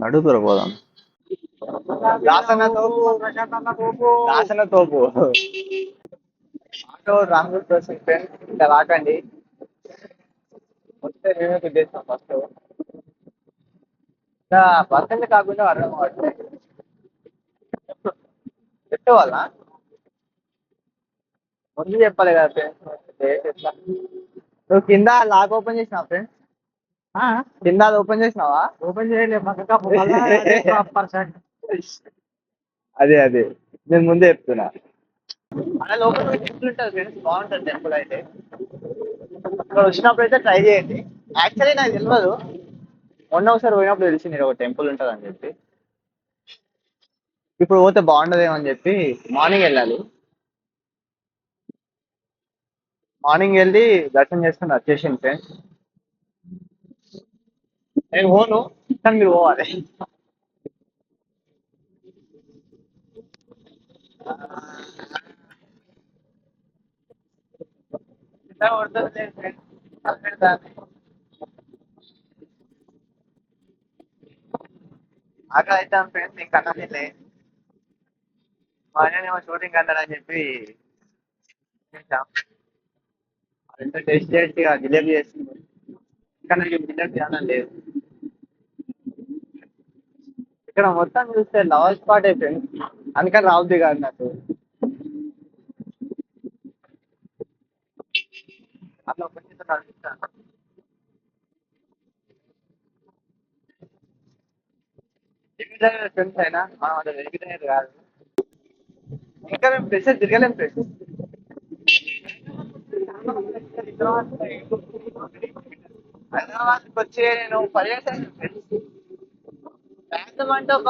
నడుపుర పోదాం. దాసన తోపు, దాసన తోపు. ఆటో రాంగ్ ప్రోసింగ్ ఫ్రెండ్స్, ఇంకా రాకండి. వస్తే మేమే తిట్టేస్తాం ఫస్ట్. ఇంకా బస్సు కాకుండా అర్థం అవ్వట్లేదు. చెట్టు వల్ల ముందు చెప్పాలి కదా ఫ్రెండ్స్, ఎట్లా నువ్వు కింద లాక్ ఓపెన్ చేసినావా ఫ్రెండ్స్? కింద అది ఓపెన్ చేసినావా? ఓపెన్ చేయలేదు అదే అదే నేను ముందే చెప్తున్నా. అలా లోపల టెంపుల్ ఉంటుంది ఫ్రెండ్స్, బాగుంటుంది టెంపుల్ అయితే. ఇక్కడ వచ్చినప్పుడు అయితే ట్రై చేయండి. యాక్చువల్లీ నాకు తెలియదు, మొన్న ఒకసారి పోయినప్పుడు తెలిసింది ఒక టెంపుల్ ఉంటుంది అని చెప్పి. ఇప్పుడు పోతే బాగుండదేమో అని చెప్పి మార్నింగ్ వెళ్ళాలి. మార్నింగ్ వెళ్ళి దర్శనం చేసుకుని వచ్చేసింది ఫ్రెండ్స్. నేను పోను, కానీ మీరు పోవాలి. ఇలా కొడుతుంది లేదు ఫ్రెండ్స్. ఆకలి అవుతాం ఫ్రెండ్స్, ఇంకా అన్నదిలే. మా అన్ననేమో షూటింగ్ అన్నాడని చెప్పి తింటాం. ఎంత టేస్ట్ టేస్టీగా జిలేబీ చేస్తుంది, ఇక్కడ నాకు జిలేబీ తినాలని లేదు. ఇక్కడ మొత్తం చూస్తే లవర్ స్పాట్ ఫ్రెండ్స్, అందుకని రావుద్ది కాదు నాకు. అట్లా కొంచెం నడుస్తాను. వెజిటేరియన్ ఫ్రెండ్స్ అయినా మనం అది వెజిటేరియన్ కాదు. ఇంకా మేము ప్లేసెస్ తిరగలేం ఫ్రెండ్స్. హైదరాబాద్కి వచ్చి నేను 10 years అయింది ఫ్రెండ్స్. మ్యాక్సిమం అంటే ఒక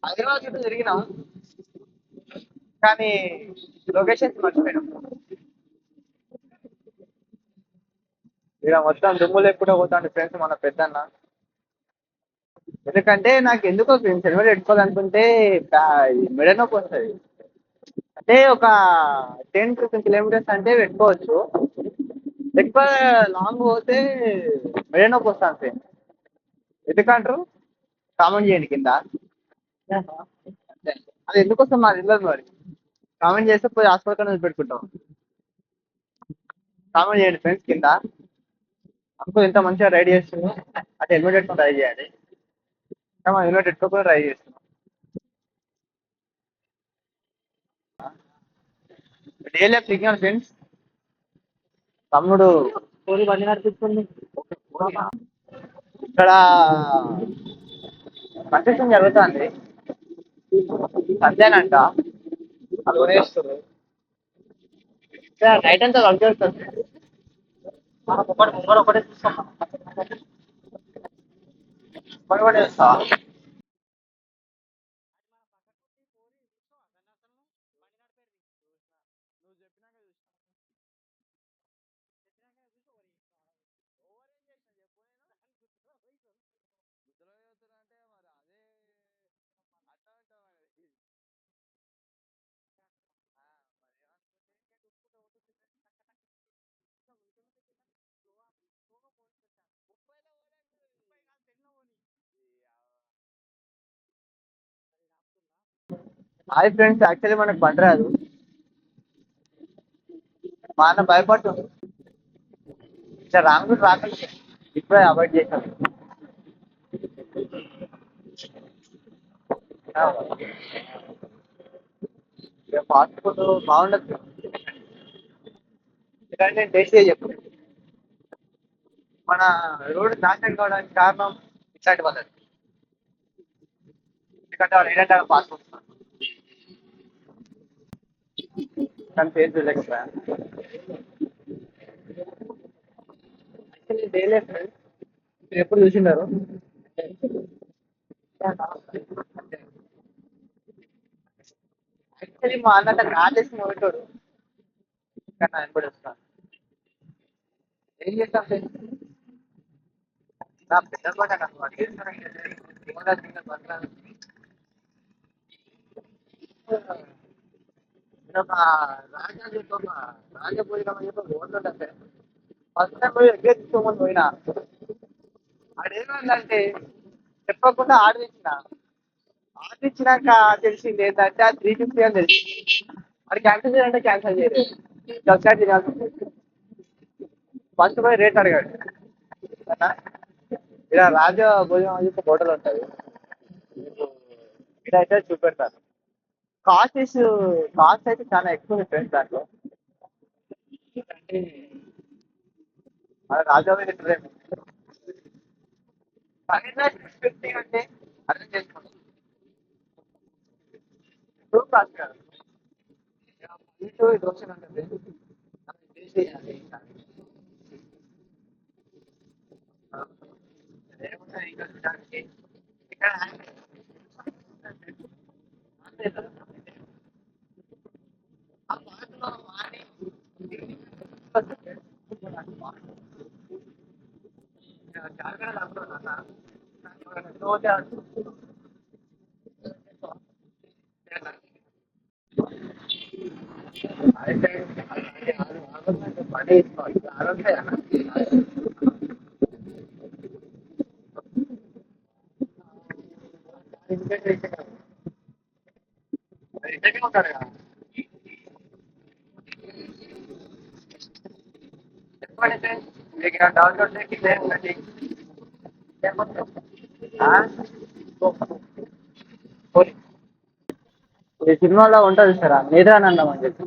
హైదరాబాద్ చుట్టూ తిరిగినాం, కానీ లొకేషన్స్ మర్చిపోయినాం. ఇక మొత్తం దుమ్ములు ఎప్పుడో పోతాండి ఫ్రెండ్స్ మన పెద్దన్న. ఎందుకంటే నాకు ఎందుకో ఫ్రెండ్స్ హెల్మెట్ పెట్టుకోవాలనుకుంటే మెడ నొప్పి వస్తుంది. అంటే ఒక 10-15 kilometers అంటే పెట్టుకోవచ్చు, ఎక్కువ లాంగ్ పోతే మెడ నొప్పి వస్తాను ఫ్రెండ్స్. ఎందుకంటారు కామెంట్ చేయండి కింద. అది ఎందుకు వస్తుంది మాకు తెలియదు మరి. కామెంట్ చేస్తే పోయి హాస్పిటల్ కన్నా పెట్టుకుంటాం. కామెంట్ చేయండి ఫ్రెండ్స్ కింద. అనుకో ఎంత మంచిగా రైడ్ చేస్తున్నాం, అంటే హెల్మెట్ పెట్టుకొని రైడ్ చేయాలి. కానీ హెల్మెట్ పెట్టుకోకుండా రైడ్ చేస్తున్నాం. Daily signal friends. తమ్ముడు బండి నడిపిస్తుంది. ఇక్కడ కన్స్ట్రక్షన్ జరుగుతుంది, సంజయనంట అది కొనేస్తుంది. నైట్ అంతా వర్క్ చేస్తుంది. ఒకటి ముంగడు ఒకటే చూస్తాం, ఒకటి కూడా చేస్తా. హాయ్ ఫ్రెండ్స్, యాక్చువల్లీ మనకు బండి రాదు. మా అన్న భయపడుతుంది ఇట్లా రాంగ్ రాకండి, ఇప్పుడే అవాయిడ్ చేశాను. ఫాస్ట్ ఫుడ్ బాగుండదు, ఎందుకంటే నేను టేస్ట్ చెప్పు. మన రోడ్డు నాశనం కావడానికి కారణం ఇట్లాంటి వాళ్ళది. ఎందుకంటే వాళ్ళు ఏంటంటే ఫాస్ట్ ఫుడ్ కానీ టేస్ట్ లేకపోయా. యాక్చువల్లీ డైలీ ఫ్రెండ్స్, మీరు ఎప్పుడు చూసినారు? యాక్చువల్లీ మా అన్న నాటేసి మొదటాడు, కానీ ఆయన కూడా వస్తాను. ఏం చేస్తాం ఫ్రెండ్స్, నా పెద్ద పాట నాకు అడిగేస్తానంటే నేను ఒక రాజా చెప్పి ఒక రాజపోయినామని చెప్పి రోడ్లు ఉంటాయి. ఫస్ట్ టైం పోయి ఎగ్గే తీసుకోమని పోయినా. ఆడేమంటే చెప్పకుండా ఆర్డర్ ఇచ్చిన. ఆర్డర్ ఇచ్చినాక తెలిసింది ఏంటంటే అది 350 అని తెలిసింది. అది క్యాన్సిల్ చేయాలంటే క్యాన్సిల్ చేయలేదు. ఒకసారి తినాల్సి ఉంటుంది. ఫస్ట్ పోయి రేట్ అడిగాడు అన్నా, ఇలా రాజా భోజనం అని చెప్పి హోటల్ ఉంటుంది, ఇదైతే చూపెడతాను. కాస్ట్ ఇస్ కాస్ట్ అయితే చాలా ఎక్కువ ఉంది ఫ్రెండ్స్ దాంట్లో. అంటే మన రాజా తింటలేము. పన్నీర్ రైస్ 650 అంటే అర్థం చేసుకోండి. టూ కాస్ట్ కాదు. ఇటు దోశ ఉంటుంది, అది చేసేయాలి. ఏముంటుంది ఇంకా చూడడానికి ఇక్కడ ఆ పాటలో మాని జాగ్రత్త అనుకున్నా రోజు అయితే పని ఆరోగ్య ఇంటనే ఉంటాడు కదా. చెప్పండి సార్, మీకు డౌన్లోడ్ చేసి చేయండి. ఈ సినిమాలో ఉంటుంది సార్ నేత్రానందం అని చెప్పి,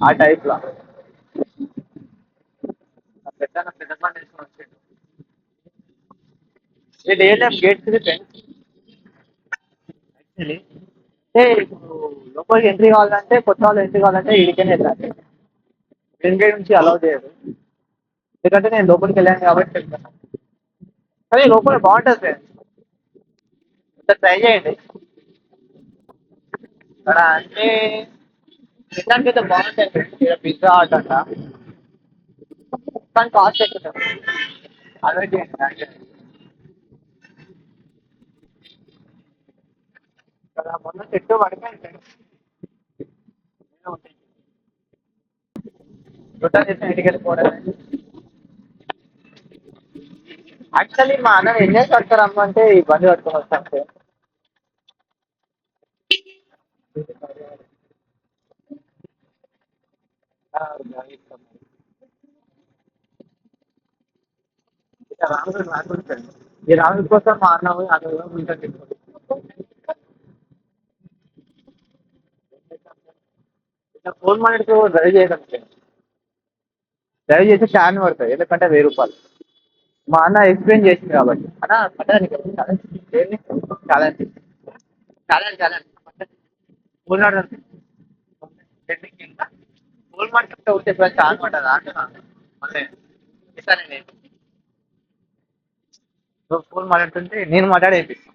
ఆ టైప్ లో పెద్ద పెద్ద పని వేసుకొని వచ్చాడు. ఇది ఏం గేట్ ఫ్రెండ్స్ యాక్చువల్లీ. అంటే ఇప్పుడు లోపలికి ఎంట్రీ కావాలంటే, కొత్త వాళ్ళు ఎంట్రీ కావాలంటే ఇడికనే వెళ్ళాలి. మెయిన్ గేట్ నుంచి అలౌ చేయరు. ఎందుకంటే నేను లోపలికి వెళ్ళాను కాబట్టి చెప్తాను. కానీ లోపల బాగుంటుంది ఫ్రెండ్స్, ఒకసారి ట్రై చేయండి. ఇక్కడ అంటే తినడానికి అయితే బాగుంటాయి ఫ్రెండ్స్. ఇక్కడ పిజ్జా హాట్ అంట, కానీ కాస్ట్ ఎక్కువ. అవాయిడ్ చేయండి. ఇక్కడ మొన్న చెట్టు పడిపోయింది ఫ్రెండ్స్. రిటర్న్ చేసిన ఇంటికి వెళ్ళిపోవడం. యాక్చువల్లీ మా అన్న ఏం చేసి పడతారు రమ్మంటే ఈ బండి పట్టుకొని వస్తాను. రాముడు రాకుంటాడు. ఈ రాముడి కోసం మా అన్న పోయి అక్కడ ఉంటుంది. ఇట్లా ఫోన్ మనకి డ్రైవ్ చేయడం, డ్రైవ్ చేసి ఫ్యాన్ పడతాయి ఎందుకంటే 1000 రూపాయలు. మా అన్న ఎక్స్ప్లెయిన్ చేసింది కాబట్టి అన్న పట్టడానికి challenge challenge challenge phone phone మాట్లాడితే వచ్చే ఫ్యాన్ పడ్డదా అంటున్నాను. మళ్ళీ ఇస్తాను నేను ఫోన్ మాట్లాడుతుంటే నేను మాట్లాడేపిస్తాను.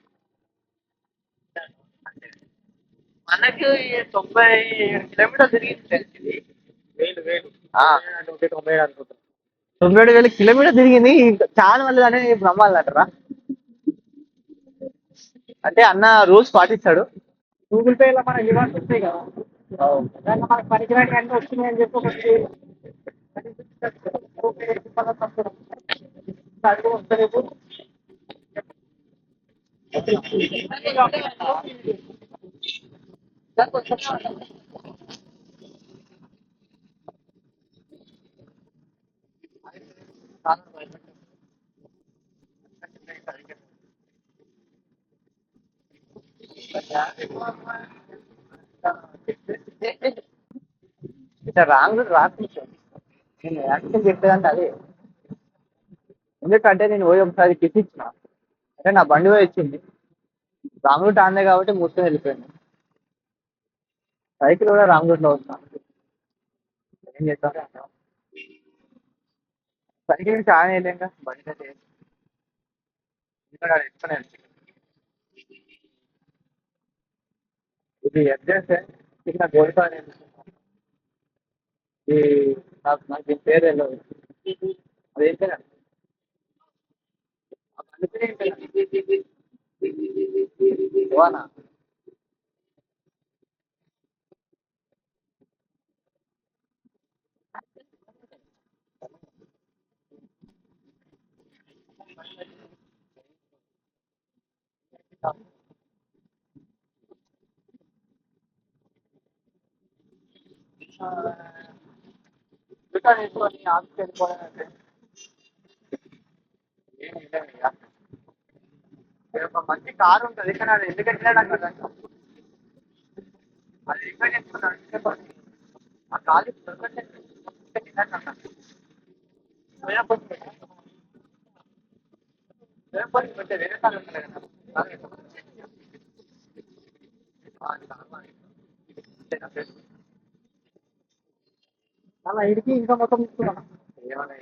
మనకి 97 కిలోమీటర్లు తిరిగింది తెలిసింది. వేలు వేలు 97 అనుకుంటున్నాను. 97,000 కిలోమీటర్లు తిరిగింది. చాలా మంది అనే బ్రహ్మాలు అంటారా. అంటే అన్న రూల్స్ పాటిస్తాడు. గూగుల్ పేలో మనకి రివార్డ్స్ వస్తాయి కదా, దాంట్లో మనకు పనికిరాని అన్నీ వచ్చినాయి అని చెప్పి ఒకటి అడుగు వస్తలేదు. ఇట్లా రాంగ్ రాపించాను. నేను యాక్చువల్ చెప్పేదంటే అదే. ఎందుకంటే నేను పోయి ఒకసారి కిట్ ఇచ్చిన, అంటే నా బండి పోయి ఇచ్చింది. రాంగ్ రూట్ ఆందే కాబట్టి మూసుకొని వెళ్ళిపోయింది. సైకిల్ కూడా రాంగ్ రూట్లో వస్తాను. ఏం చేస్తాను, సైకిల్ చాలా వెళ్ళాక బండి అయితే ఇక్కడ ఎత్తుకునే ఇది అడ్రస్ ఇక్కడ గోల్పాడు. ఈ నాకు దీని పేరు తెలియదు. అదేం పేరు ఆ బండి పేరు ఏం పేరు? శివానా? రిటర్న్ తీసుకొని ఆఫీస్కి వెళ్ళిపోవడం అంటే ఏం లేదు ఇక. ఒక మంచి కారు ఉంటుంది కానీ అది ఎందుకు వెళ్ళాడు కదా. అది రిపేర్ చేసుకున్నాడు ఆ కాలు దొరకట్లేదు. వేరే పెట్టే వేరే కాలు ఉంటుంది కదా. అలా ఇడికి ఇంకా మొత్తం తీసుకున్నాను ఏమన్నా